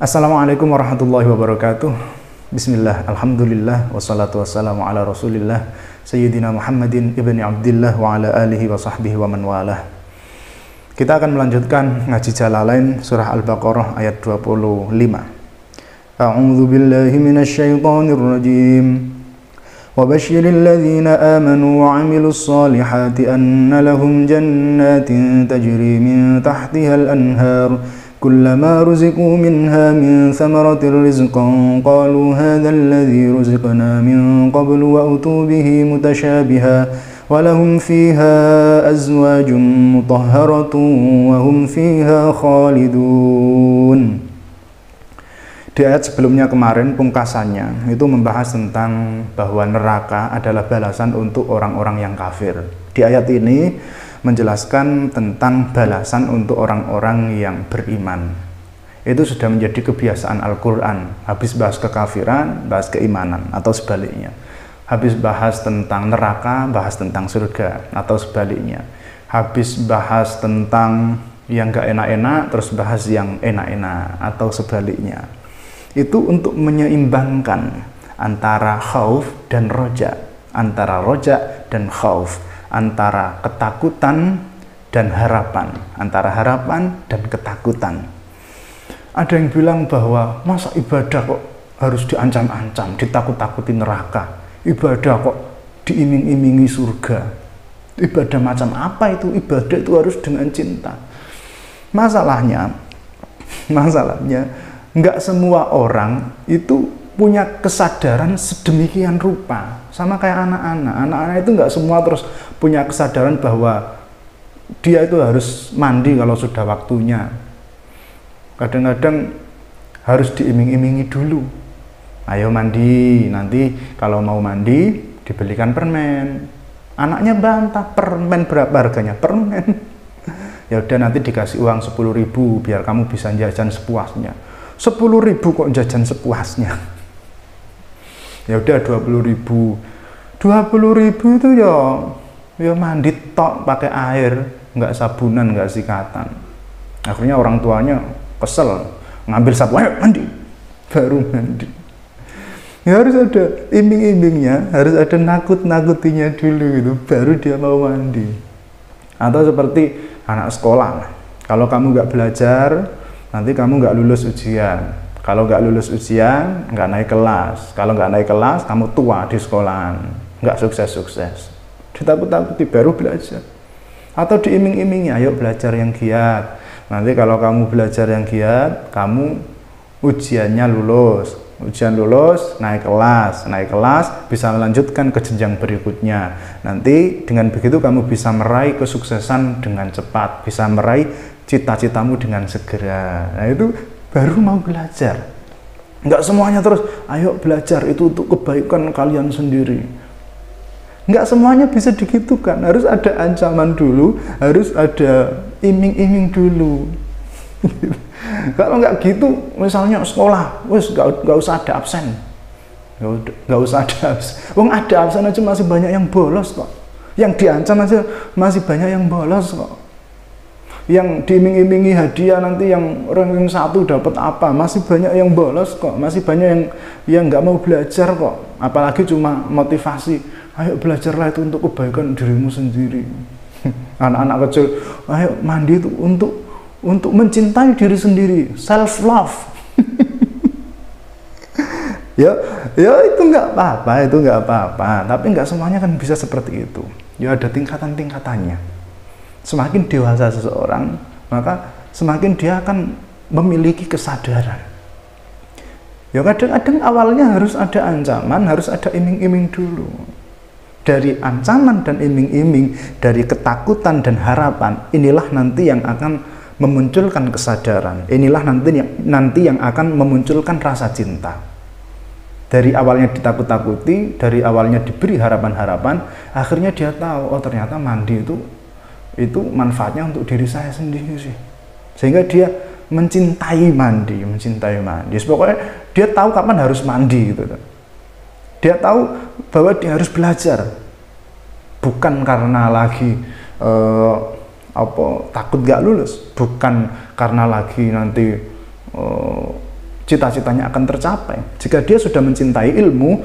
Assalamualaikum warahmatullahi wabarakatuh. Bismillah, alhamdulillah, wassalatu wassalamu ala rasulillah Sayyidina Muhammadin ibni Abdillah wa ala alihi wa sahbihi wa man walah. Kita akan melanjutkan ngaji Jalalain surah Al-Baqarah ayat 25. A'udzu billahi minasyaitonir rajim. Wa basyiril ladzina amanu wa 'amilus solihati anna lahum jannatin tajri min tahtihal anhar كلما رزقوا منها من ثمرة رزقا قالوا هذا الذي رزقنا من قبل وأتوا به متشابها ولهم فيها أزواج مطهرة وهم فيها خالدون. Di ayat sebelumnya kemarin pungkasannya itu membahas tentang bahwa neraka adalah balasan untuk orang-orang yang kafir. Di ayat ini menjelaskan tentang balasan untuk orang-orang yang beriman. Itu sudah menjadi kebiasaan Al-Quran. Habis bahas kekafiran, bahas keimanan, atau sebaliknya. Habis bahas tentang neraka, bahas tentang surga, atau sebaliknya. Habis bahas tentang yang gak enak-enak, terus bahas yang enak-enak, atau sebaliknya. Itu untuk menyeimbangkan antara khauf dan roja, antara roja dan khauf, antara ketakutan dan harapan, antara harapan dan ketakutan. Ada yang bilang bahwa masa ibadah kok harus diancam-ancam, ditakut-takuti neraka, ibadah kok diiming-imingi surga. Ibadah macam apa itu? Ibadah itu harus dengan cinta. Masalahnya nggak semua orang itu punya kesadaran sedemikian rupa. Sama kayak anak-anak itu nggak semua terus punya kesadaran bahwa dia itu harus mandi kalau sudah waktunya. Kadang-kadang harus diiming-imingi dulu. Ayo mandi, nanti kalau mau mandi dibelikan permen. Anaknya bantah, permen berapa harganya? Permen. Ya udah nanti dikasih uang 10.000 biar kamu bisa jajan sepuasnya. 10.000 kok jajan sepuasnya. Ya udah 20.000 itu ya mandi tok pakai air, nggak sabunan, nggak sikatan. Akhirnya orang tuanya kesel, ngambil sapu, ayo mandi, baru mandi. Ya harus ada iming-imingnya, harus ada nakut-nakutinya dulu gitu, baru dia mau mandi. Atau seperti anak sekolah, kalau kamu nggak belajar, nanti kamu nggak lulus ujian. Kalau nggak lulus ujian, nggak naik kelas. Kalau nggak naik kelas, kamu tua di sekolahan, nggak sukses-sukses. Ditakut-takuti baru belajar. Atau diiming-imingi, ayo belajar yang giat. Nanti kalau kamu belajar yang giat, kamu ujiannya lulus. Ujian lulus, naik kelas bisa melanjutkan ke jenjang berikutnya. Nanti dengan begitu kamu bisa meraih kesuksesan dengan cepat, bisa meraih cita-citamu dengan segera. Nah itu baru mau belajar. Enggak semuanya terus, ayo belajar itu untuk kebaikan kalian sendiri. Enggak semuanya bisa digitukan, harus ada ancaman dulu, harus ada iming-iming dulu. Kalau enggak gitu, misalnya sekolah, wes enggak usah ada absen. Enggak usah ada absen. Wong ada absen aja masih banyak yang bolos kok. Yang diancam aja masih banyak yang bolos kok. Yang diiming-imingi hadiah nanti yang ranking 1 dapat apa, masih banyak yang bolos kok, masih banyak yang nggak mau belajar kok, apalagi cuma motivasi, ayo belajarlah itu untuk kebaikan dirimu sendiri. Anak-anak kecil, ayo mandi itu untuk mencintai diri sendiri, self love. ya itu nggak apa-apa, tapi nggak semuanya kan bisa seperti itu. Ya ada tingkatan-tingkatannya. Semakin dewasa seseorang, maka semakin dia akan memiliki kesadaran. Ya kadang-kadang awalnya harus ada ancaman, harus ada iming-iming dulu. Dari ancaman dan iming-iming, dari ketakutan dan harapan, inilah nanti yang akan memunculkan kesadaran. Inilah nanti yang akan memunculkan rasa cinta. Dari awalnya ditakut-takuti, dari awalnya diberi harapan-harapan, akhirnya dia tahu, oh ternyata mandi itu manfaatnya untuk diri saya sendiri sih, sehingga dia mencintai mandi. Pokoknya dia tahu kapan harus mandi gitu. Dia tahu bahwa dia harus belajar, bukan karena lagi takut gak lulus, bukan karena lagi nanti cita-citanya akan tercapai. Jika dia sudah mencintai ilmu,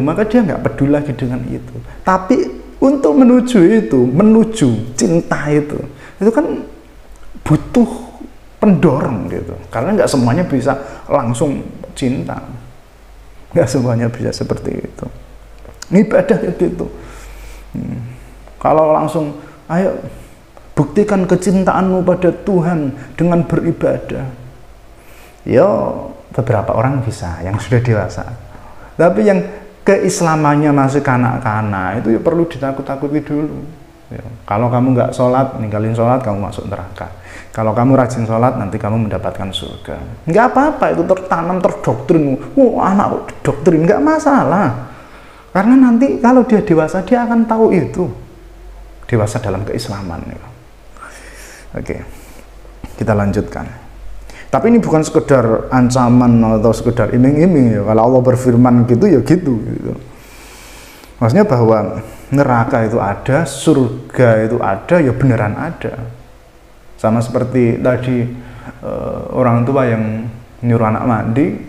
maka dia nggak peduli lagi dengan itu. Tapi untuk menuju cinta itu kan butuh pendorong gitu. Karena nggak semuanya bisa langsung cinta, nggak semuanya bisa seperti itu. Ibadah gitu. Kalau langsung, ayo buktikan kecintaanmu pada Tuhan dengan beribadah. Ya beberapa orang bisa yang sudah dewasa. Tapi yang keislamannya masih kanak-kanak itu ya perlu ditakut-takuti dulu. Ya, kalau kamu nggak sholat, ninggalin sholat, kamu masuk neraka. Kalau kamu rajin sholat, nanti kamu mendapatkan surga. Nggak apa-apa, itu tertanam, terdoktrin. Anak doktrin, nggak masalah. Karena nanti kalau dia dewasa, dia akan tahu itu. Dewasa dalam keislaman. Ya. Oke, kita lanjutkan. Tapi ini bukan sekedar ancaman atau sekedar iming-iming ya. Kalau Allah berfirman gitu ya gitu. Maksudnya bahwa neraka itu ada, surga itu ada, ya beneran ada. Sama seperti tadi orang tua yang nyuruh anak mandi,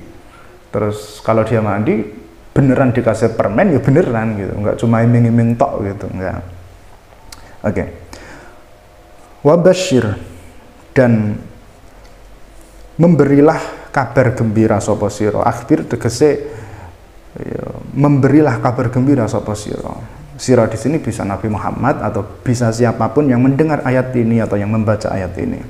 terus kalau dia mandi beneran dikasih permen ya beneran gitu, nggak cuma iming-iming tok gitu, enggak. Oke. Wabasyir, dan memberilah kabar gembira sapa sira. Akhbir tegese ya, memberilah kabar gembira sapa sira. Sira di sini bisa Nabi Muhammad atau bisa siapapun yang mendengar ayat ini atau yang membaca ayat ini.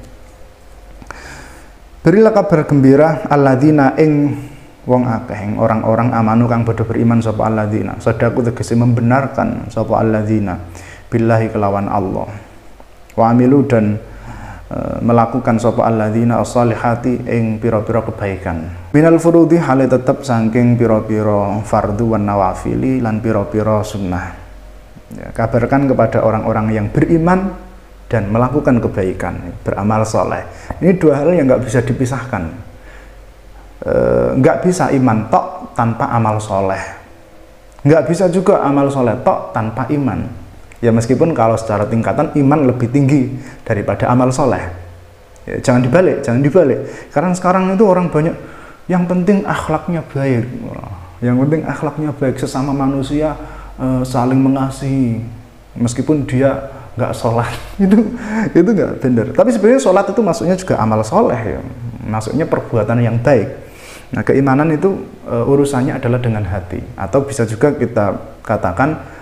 Berilah kabar gembira alladzina ing wong akeh, orang-orang amanu kang padha beriman sapa alladzina. Sadaku tegese membenarkan sapa alladzina billahi kelawan Allah. Wa amilu, dan melakukan sapa alladzina as-salihati ing pira-pira kebaikan. Minal furudhi, hale tetep saking pira-pira fardu wan nawafili lan pira-pira sunnah. Ya, kabarkan kepada orang-orang yang beriman dan melakukan kebaikan, beramal soleh. Ini dua hal yang nggak bisa dipisahkan. Nggak bisa iman tok tanpa amal soleh. Nggak bisa juga amal soleh tok tanpa iman. Ya meskipun kalau secara tingkatan iman lebih tinggi daripada amal soleh. Ya, jangan dibalik. Karena sekarang itu orang banyak yang penting akhlaknya baik. Yang penting akhlaknya baik, sesama manusia saling mengasihi. Meskipun dia nggak sholat, itu nggak benar. Tapi sebenarnya sholat itu maksudnya juga amal soleh ya. Maksudnya perbuatan yang baik. Nah keimanan itu urusannya adalah dengan hati. Atau bisa juga kita katakan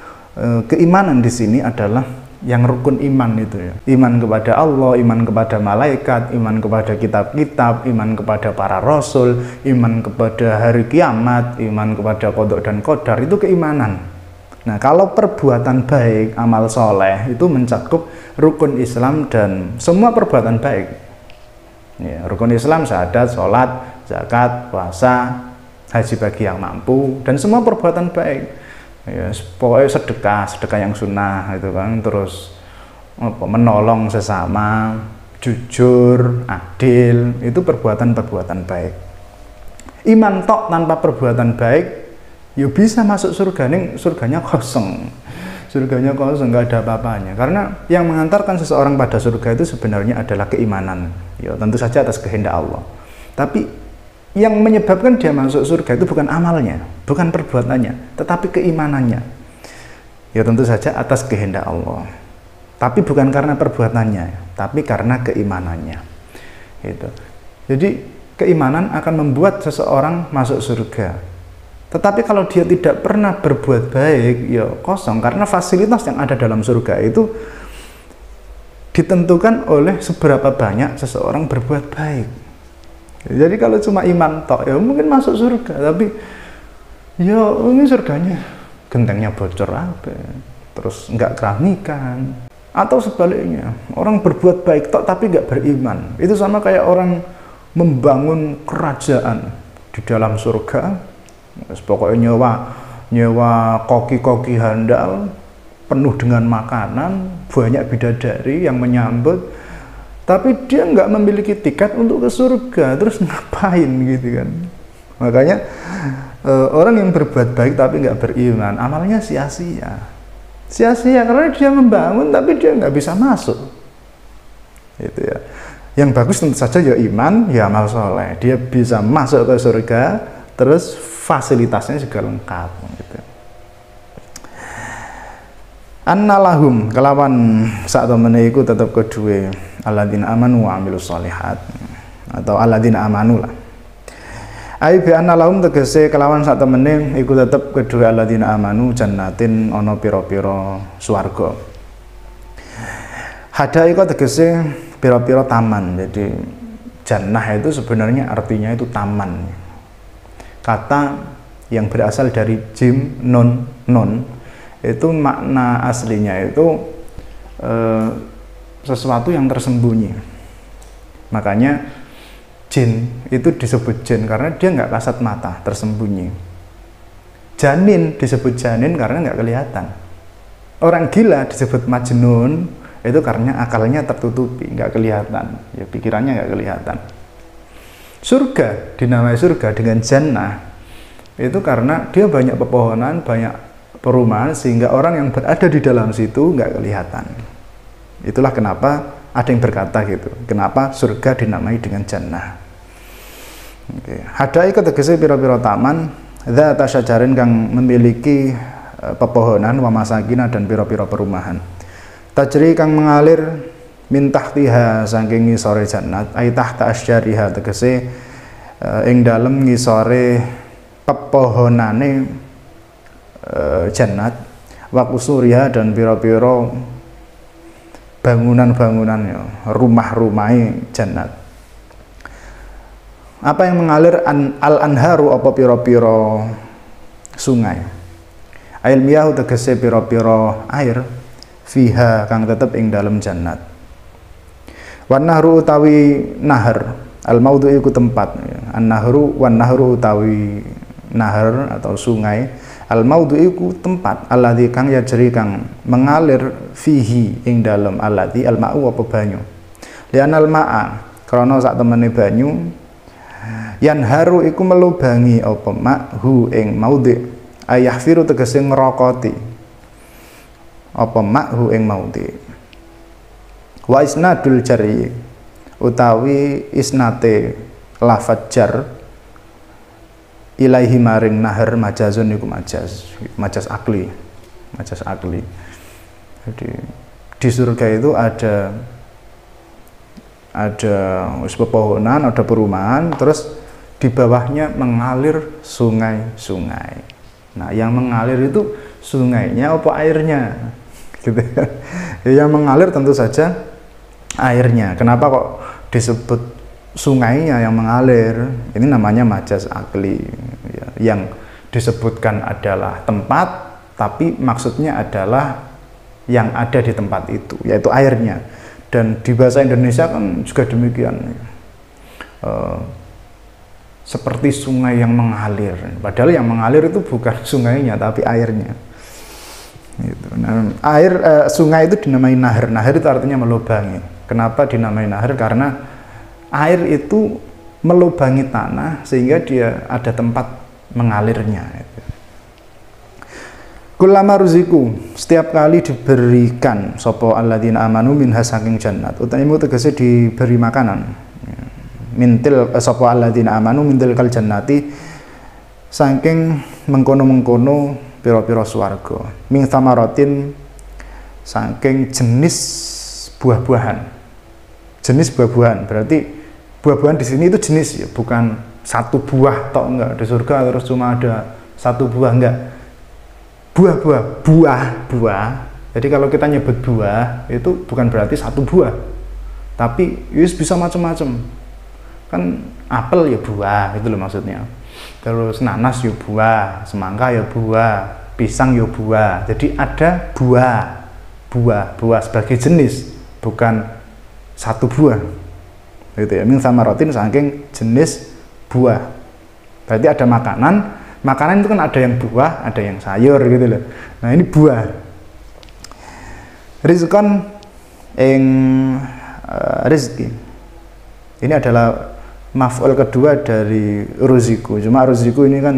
keimanan di sini adalah yang rukun iman itu ya. Iman kepada Allah, iman kepada malaikat, iman kepada kitab-kitab, iman kepada para rasul, iman kepada hari kiamat, iman kepada qada dan qadar, itu keimanan. Nah, kalau perbuatan baik, amal soleh itu mencakup rukun Islam dan semua perbuatan baik. Ya, rukun Islam syahadat, sholat, zakat, puasa, haji bagi yang mampu, dan semua perbuatan baik. Ya, pokoknya sedekah yang sunnah itu kan, terus menolong sesama, jujur, adil, itu perbuatan baik. Iman tok tanpa perbuatan baik, ya bisa masuk surga, surganya kosong, nggak ada apa-apanya. Karena yang mengantarkan seseorang pada surga itu sebenarnya adalah keimanan, ya tentu saja atas kehendak Allah. Tapi yang menyebabkan dia masuk surga itu bukan amalnya, bukan perbuatannya, tetapi keimanannya. Ya tentu saja atas kehendak Allah. Tapi bukan karena perbuatannya, tapi karena keimanannya. Gitu. Jadi keimanan akan membuat seseorang masuk surga. Tetapi kalau dia tidak pernah berbuat baik, ya kosong. Karena fasilitas yang ada dalam surga itu ditentukan oleh seberapa banyak seseorang berbuat baik. Jadi kalau cuma iman tok ya mungkin masuk surga, tapi ya ini surganya gentengnya bocor apa, terus nggak keramikkan, atau sebaliknya orang berbuat baik tok tapi nggak beriman. Itu sama kayak orang membangun kerajaan di dalam surga, pokoknya nyewa koki-koki handal penuh dengan makanan, banyak bidadari yang menyambut. Tapi dia nggak memiliki tiket untuk ke surga, terus ngapain gitu kan? Makanya orang yang berbuat baik tapi nggak beriman, amalnya sia-sia karena dia membangun tapi dia nggak bisa masuk, gitu ya. Yang bagus tentu saja ya iman, ya amal soleh. Dia bisa masuk ke surga, terus fasilitasnya juga lengkap. Gitu. Annalahum kelawan saat temene iku tetep kedue alladzina amanu wa amilus sholihat atau alladzina amanu lah. Ai bi annalahum tegese kelawan saat temene iku tetep kedue alladzina amanu jannatin ana pira-pira swarga. Hadaika tegese pira-pira taman. Jadi jannah itu sebenarnya artinya itu taman. Kata yang berasal dari jim non itu makna aslinya itu sesuatu yang tersembunyi. Makanya jin itu disebut jin karena dia nggak kasat mata, tersembunyi. Janin disebut janin karena nggak kelihatan. Orang gila disebut majnun itu karena akalnya tertutupi, nggak kelihatan, ya pikirannya nggak kelihatan. Surga dinamai surga dengan jannah itu karena dia banyak pepohonan, banyak perumahan sehingga orang yang berada di dalam situ nggak kelihatan. Itulah kenapa ada yang berkata gitu, kenapa surga dinamai dengan jannah. Hadai tegese pira-pira taman, dzata syajarin kang memiliki pepohonan, wa masakina dan pira-pira perumahan. Tajri kang mengalir min tahtiha saking ngisore jannat, ai tahta asyariha tegese ing dalem ngisore pepohonane jannat, wa kusuriha dan pira-pira bangunan-bangunannya, rumah-rumahe jannat. Apa yang mengalir al-anharu apa pira-pira sungai. Ail miyahu tegese pira-pira air fiha kang tetep ing dalam jannat. Wan nahru utawi nahar, al maudhu iku tempat. An nahru wan nahru utawi nahar atau sungai, al maudhu iku tempat. Alladzi kang yajri kang mengalir fihi ing dalam alladzi al ma'u apa banyu. Lianal ma'a krana sak temene banyu yanharu iku melubangi apa ma'hu ing maudhi ayahfiru tegese ngrokoti apa ma'hu ing maudhi. Wa isnadul jari utawi isnate lafadz jar ilaihi maring nahar majazun iku majaz akli. Jadi di surga itu ada pepohonan, ada perumahan, terus di bawahnya mengalir sungai-sungai. Nah, yang mengalir itu sungainya apa airnya? Gitu. Yang mengalir tentu saja airnya. Kenapa kok disebut sungainya yang mengalir? Ini namanya majaz akli. Yang disebutkan adalah tempat, tapi maksudnya adalah yang ada di tempat itu, yaitu airnya. Dan di bahasa Indonesia kan juga demikian. Seperti sungai yang mengalir. Padahal yang mengalir itu bukan sungainya, tapi airnya. Gitu. Nah, sungai itu dinamai nahar. Nahar itu artinya melubangi. Kenapa dinamai nahar? Karena air itu melubangi tanah sehingga dia ada tempat mengalirnya. Kullama ruziku, setiap kali diberikan sapa alladzina amanu minha saking jannat, utawimu tegese diberi makanan. Mintil sapa alladzina amanu mintil kal jannati saking mengkono-mengkono pira-pira swarga, min thamaratin saking jenis buah-buahan. Jenis buah-buahan berarti buah-buahan di sini itu jenis ya, bukan satu buah tok, enggak. Di surga terus cuma ada satu buah, enggak. Buah. Jadi kalau kita nyebut buah itu bukan berarti satu buah, tapi bisa macam-macam. Kan apel ya buah, itu loh maksudnya. Terus nanas ya buah, semangka ya buah, pisang ya buah. Jadi ada buah sebagai jenis, bukan satu buah. Gitu ya. Min samaratin saking jenis buah. Berarti ada makanan itu kan ada yang buah, ada yang sayur gitu loh. Nah, ini buah. Rizqan ing rizki. Ini adalah maf'ul kedua dari ruziku. Cuma ruziku ini kan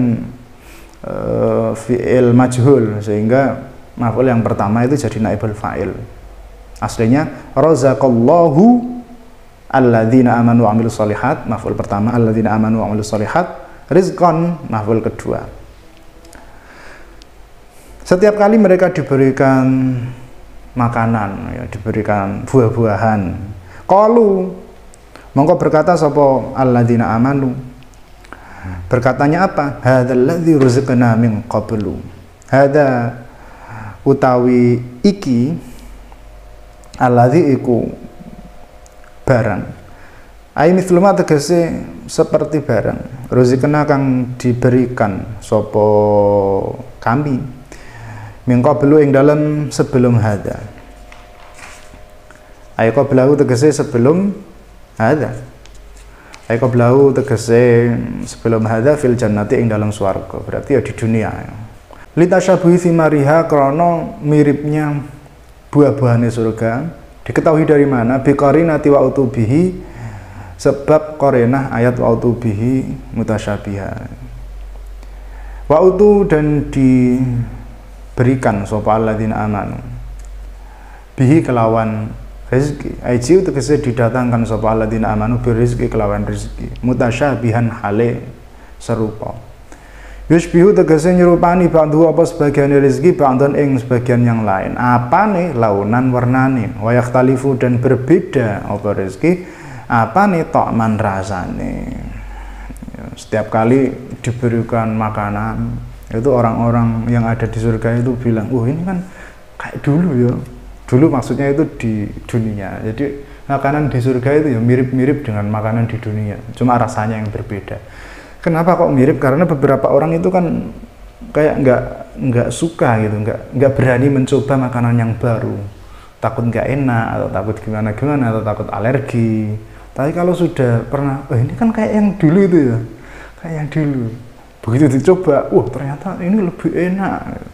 fi'il majhul, sehingga maf'ul yang pertama itu jadi naibul fa'il. Aslinya razaqallahu alladzina amanu wa amilus sholihat, maf'ul pertama alladzina amanu wa amilus sholihat, rizqan maf'ul kedua. Setiap kali mereka diberikan makanan, ya, diberikan buah-buahan, qalu mongko berkata sapa alladzina amanu, berkatanya apa? Hadzal ladzi ruziqna min qablu. Hadza utawi iki, alladzi iku barang, ai mithluma tegese seperti barang, ruziqna kang diberikan sapa kami, min qablu ing dalem sebelum hadza. Ai qablahu tegese sebelum hadza. Ai qablahu tegese sebelum hadza fil jannati ing dalam swarga, berarti ya di dunia. Litasyabuhi thimariha, krana miripnya buah-buahane surga. Diketahui dari mana? Biqarinati wa utubihi, sebab qarinah ayat wa utubihi mutasyabiha. Wa utu dan diberikan sapa alladzina amanu bihi kelawan rezeki. Aiji tegese didatangkan sapa alladzina amanu bi rezeki kelawan rezeki. Mutasyabihan hale serupa. Yusbihu tegese nyerupani ba'du apa sebagian rezeki ba'dan ing sebagian yang lain. Apane? Launan warnane. Wa yakhtalifu dan berbeda apa rezeki, apane? Ta'man rasane. Ya, setiap kali diberikan makanan, itu orang-orang yang ada di surga itu bilang, ini kan kayak dulu ya. Dulu maksudnya itu di dunia. Jadi makanan di surga itu ya mirip-mirip dengan makanan di dunia, cuma rasanya yang berbeda. Kenapa kok mirip? Karena beberapa orang itu kan kayak nggak suka gitu, nggak berani mencoba makanan yang baru, takut nggak enak atau takut gimana atau takut alergi. Tapi kalau sudah pernah, ini kan kayak yang dulu itu ya, kayak yang dulu. Begitu dicoba, ternyata ini lebih enak.